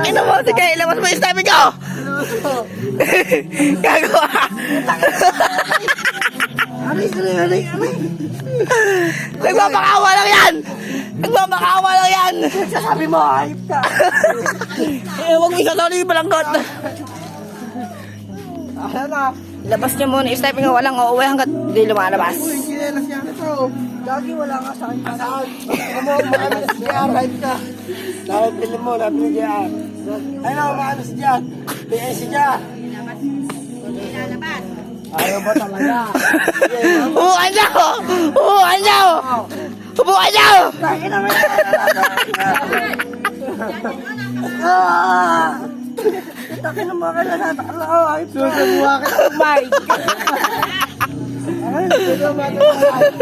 Ina mo, sige, ilabas mo yung stomach ko! Gago! Nagmamakawa lang yan! Nagmamakawa lang yan! Sabi mo, ayip ka. Huwag mo isasali yung balanggot! Ano na? Labas niyo muna yung stomach ko, walang uuwi hanggat di lumalabas. Uy, kinelas niya ito. Lagi wala ka sa akin. Saan? Ano, maano si JR, ayip ka. Dapat pilim mo, dapat ni JR. Ayun ako, maano si JR. Bigay si JR. Ayaw ba talaga? Ubukan niyo! Ubukan niyo! Ubukan niyo! Takin naman! Takin naman ka na natakala ko. Ayip ka. Susubuha ka ng mic. Ay, susubuha ka ng mic.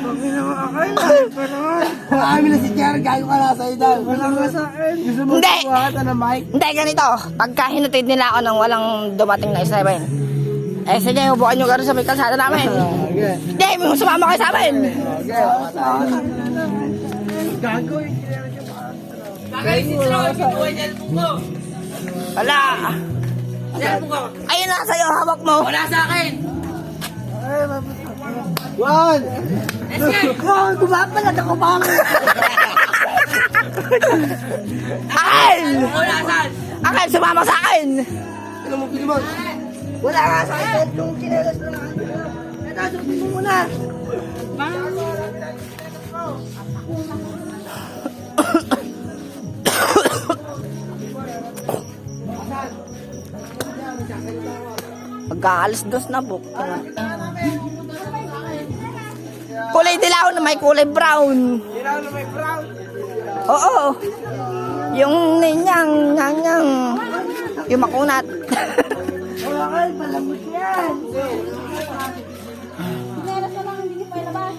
Takin naman ka na. Ayip ka naman. Kami na si JR, gayo ka na sa idol. Wala ka sa akin. Gusto mo Hindi. subuha ka ng mic? Hindi, ganito. Pagka hinatid nila ako nang walang dumating na isa ba yun? Eh, sige, ubukan nyo gano'n sa may kalsada namin. Okay. Hindi, sumama kayo sa amin. Okay. Gago eh. Wala. Ayun na sa'yo, hawak mo. Wala sa akin. One! Oh, gumapalag ako bang? Akin! Wala saan? Akin, sumama sa akin. Ano mo, Pilimon? Wala nga sa akin. Kung kinelas na lang. Natasunod mo muna. Pagkaalas dos na buk. Kulay dilaw na may kulay brown. Dilaw na may brown. Oo. Yung ninyang, nyang. Yung makunat. Wala ka, malambot yan. Meron ka lang, hindi pa ilabas.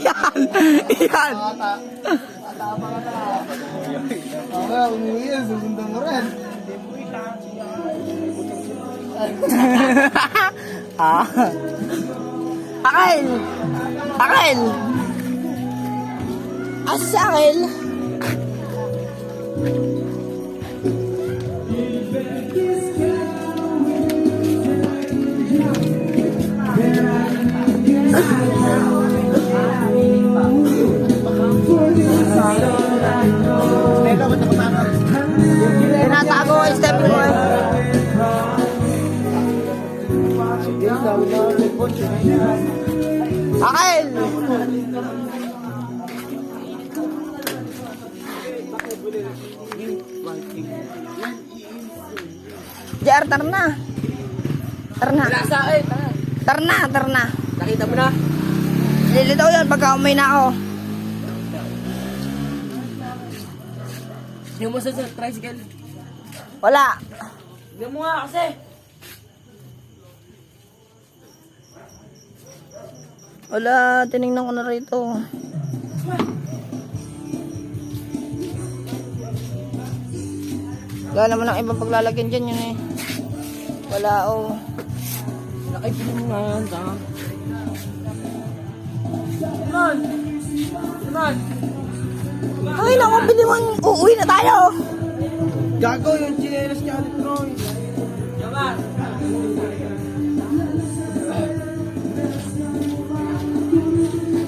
Yan. Yan. Okay, umuwi yan. Susundan mo rin. Ah. Akin. Akin. Asa akin. Tinatago ang step mo. Akin! JR, tarna. Tarna. Wala sa akin. Tarna, tarna. Nakita mo na? Lilitaw yun pagka umay na ako. Hindi mo sa tricycle. Wala. Hindi mo nga kasi. Wala, tinignan ko na rito. Wala naman ang ibang paglalagyan dyan yun eh. Wala oh. Nakaipitin mo nga yan, ta. Simon! Simon! Ay, naku, biliman. Uuwi na tayo. Gago yung chinelas niya ulit, Troy. Yaman!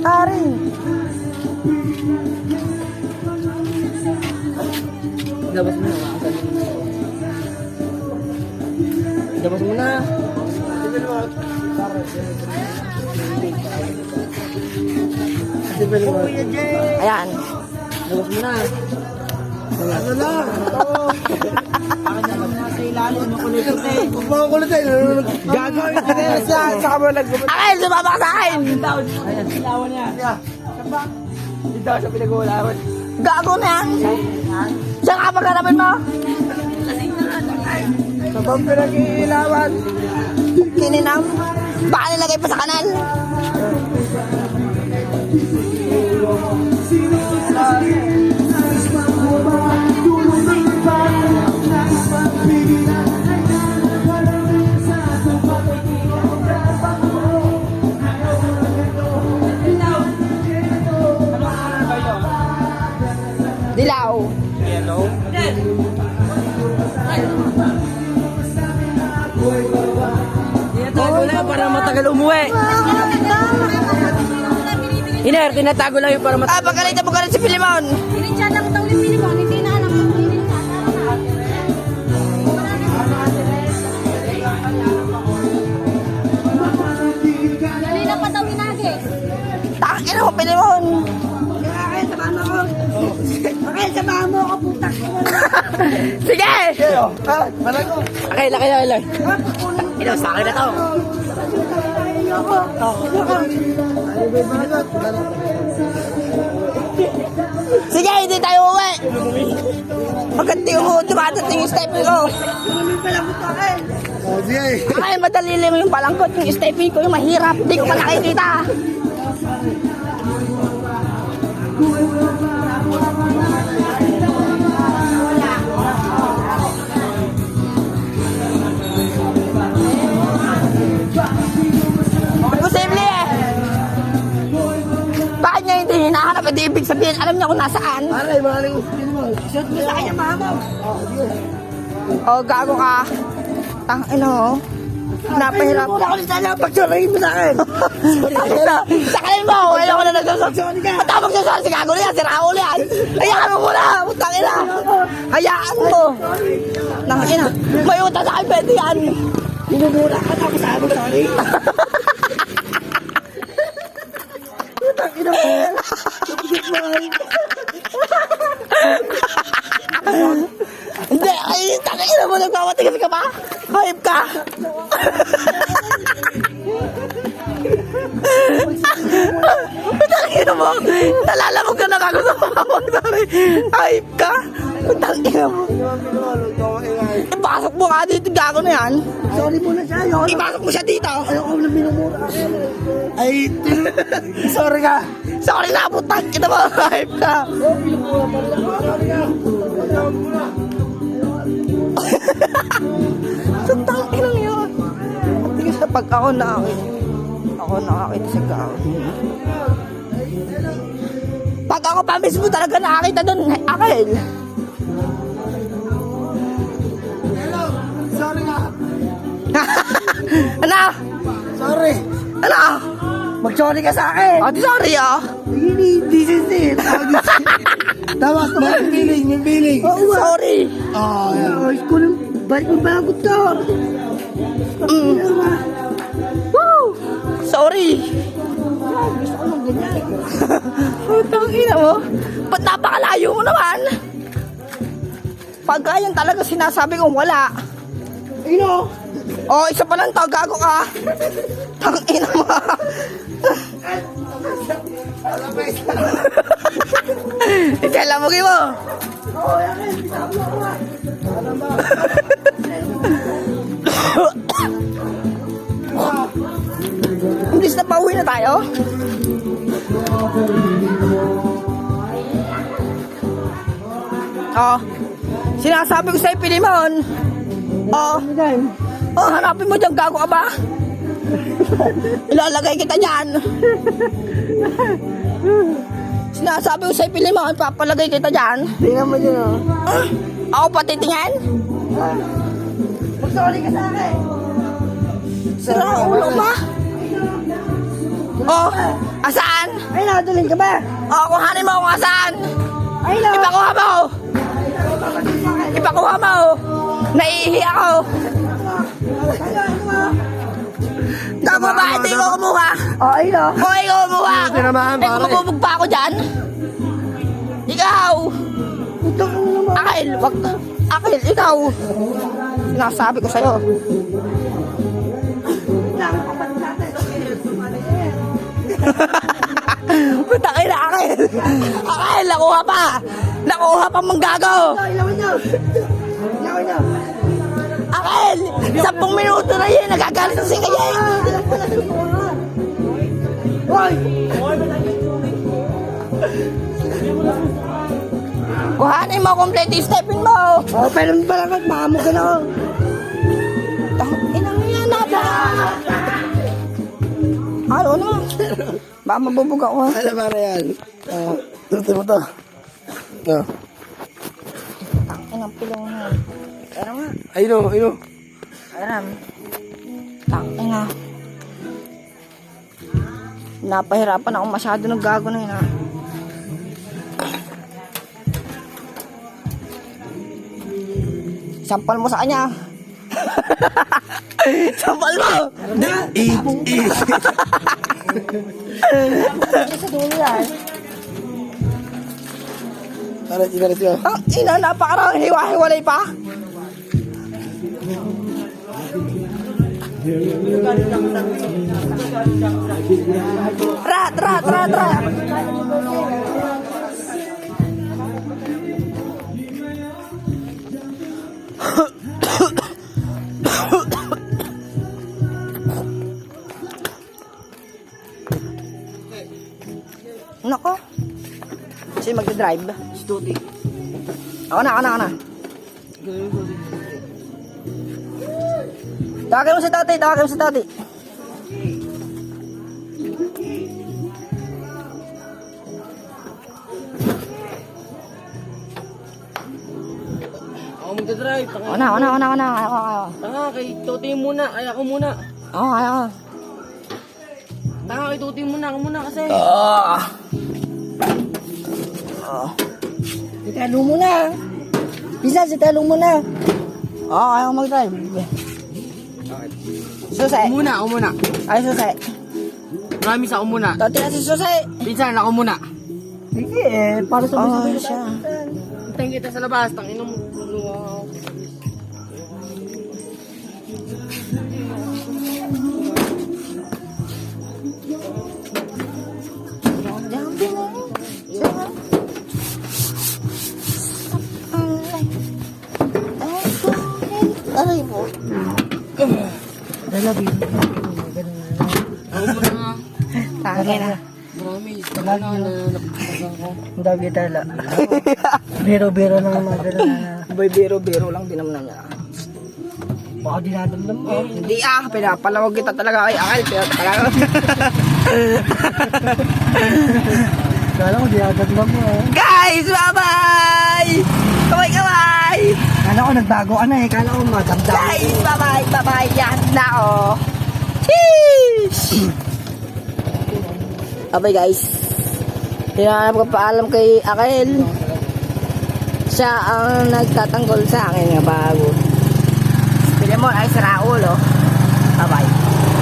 Tarin. Labas mo na, makasan. Labas mo na. Ayan. Labas mo na. Ano lang? Akin naman nasa ilalim ng kulit eh. Huwag mo ang kulit eh. Gagawin ka na siya. Saka mo nagbubuti. Akin, sumama ka sa akin. Ayan, ilawan niya. Saba? Dito sa pinag-uulawan. Gago na yan. Saan ka pagkaramin mo? Sabang pinag-iilawan. Kininam. Baka nilagay pa sa kanal. Dilaw. Yellow. Tinatago lang para matagal umuwi. Iner, tinatago lang yung para matagal. Ah, pagkalita mo ka rin si Pilimon. Pinichan lang ito ulit pinimo. Hindi na alam kung pinichan. Dali na pa daw hinagi. Takin mo, Pilimon. Kaya samahan mo ako. Okay, samahan mo ako. Putak. Sige! Ah, parang ko. Okay, laki. Ino, sa akin na to. Sige, hindi tayo uwi. Pagkat mo, dumadating yung step ko. Oh, sige. Ay, madali lang yung palangkot. Yung stepping ko, yung mahirap. Hindi ko pa nakikita. Imposible eh. Bakit niya hindi hinahanap? Hindi ibig sabihin, alam niya kung nasaan. Aray, maling spin mo. Shot mo sa kanya, mama. Oh, sige. Oh, gago ka. Tangina mo. Napahirap. Muna ako ni Sana, pagsasahin mo sa akin. Sakalin mo! Ayoko na nagsasabi. Sorry ka. Ba't ako magsasabi si gago na yan? Si Raul yan. Hayaan mo muna. Tangina. Hayaan mo. Tangina. May utang sa akin, pwede yan. Binubura ka tapos sabi, sorry. Putang ina mo. Kapagit mo ay. Hindi, ay, tangina mo. Nagmamatigas ka pa? Hayop ka. Tangina mo. Nalalamog ka na kagusto mo. Hayop ka. Tangina mo. Ipasok mo ka dito, gago na yan. Sorry muna siya. Ipasok mo siya dito. Ayoko na binumura. Ay, sorry ka. Sorry na, putang kita mo. Hype ka. Sorry ka. Tutang inang yun. Tingin sa pag ako nakakita sa gago. Pag ako pa mismo talaga nakakita doon, Akil. Sorry ka. Ano? Sorry. Ano? Mag-sorry ka sa akin. Oh, sorry ah. This is it. Tama, may feeling. Sorry. Oh, yeah. Ayos ko lang. Balik mo bagot ka. Woo! Sorry. Gusto ko lang ganyan. Putang ina mo. Ba't napakalayo mo naman? Pag ganyan talaga sinasabi kong wala. Ino. Oh, isa pa lang to, gago ka. Tang ina mo. Ikala mo mo. Oh, yan. Sabi ako nga. Ano ba? Imbis na pauwi na tayo. Oh, sinasabi ko sa'yo, Pilimon. Oh, oh, hanapin mo dyan, gago ka ba? Ilalagay kita dyan. Sinasabi ko sa'yo, Pilimon, papalagay kita dyan. Tingnan mo dyan, oh. Ako patitingin? Mag-sorry ka sa akin. Sira ang ulo ba? Oh, asaan? Ay, nakatuloy ka ba? Oh, kuhanin mo kung asaan. Ay, no. Ipakuha mo. Ipakuha mo. Naiihi ako. Tama ba? Hindi ko kumuha. Oh, ay, no. O, ikaw kumuha. Tinamahan, Eh, pare. kumubog pa ako dyan. Ikaw. Ito ko naman. Akil, wag. Akil, ikaw. Sinasabi ko sa'yo. Putangin na, Akil. Akil, nakuha pa. Nakuha pa manggago. Ilawin niyo. Ilawin niyo. Akil, 10 minuto na yun. Nagagalit na si Kaya. Hoy! Kuhanin mo, complete yung stepin mo. Oh, pero pala ka, makamog ka na ako. Inang yan na ba? Ano na? Baka mabubog ako. Ano ba yan? Tuto mo to. No. ng pilong na. Pero nga, Ayun o, ayun o. aram. Tangin na. Napahirapan ako masyado ng gago na yun ha. Sampal mo sa kanya. Sampal mo! Sa dulo yan. Tara, tinarit ko. Ang ina, napakarang hiwa-hiwalay pa. Rat, rat, rat, rat. Nako. Sino magdadrive? Study. Ako na, ako na, ako na. Tawagin mo si tatay, tawagin mo si tatay. Ako magdadrive. Ako na, ako na, ako na, ako na. Ako. Tanga, kay Tote muna. Ay, ako muna. Ako, ako. Tanga, kay Tote muna. Ako muna kasi. Talo mo na. Bisa, talo mo na. Oo, ayaw mag-drive. Susay. Ako muna, ako muna. Ay, susay. Promise, ako muna. Tati na si susay. Pinsan, ako muna. Hindi eh, para sa Oo, siya. Hintayin kita sa labas. Tangin mo. Wow. Aray mo. Dalabi. Ako muna. Tangin na. Promise. Tanga na, nakapagpag ako. Ang dami dala. Biro-biro na mga dala na. Boy, biro-biro lang din naman na. Baka dinadamdam mo. Hindi pinapalawag kita talaga kay Akal. Pero talaga. Kala ko dinadamdam mo eh. Guys, bye-bye! Kamay-kamay! Kala ko nagbago ka na eh. Kala ko madamdam. Guys, bye-bye, bye-bye. Yan na, oh. Sheesh! Bye guys. Kaya pagpapaalam kay Akal. Siya ang nagtatanggol sa akin nga bago. Pilemon ay si Raul, oh. Bye-bye.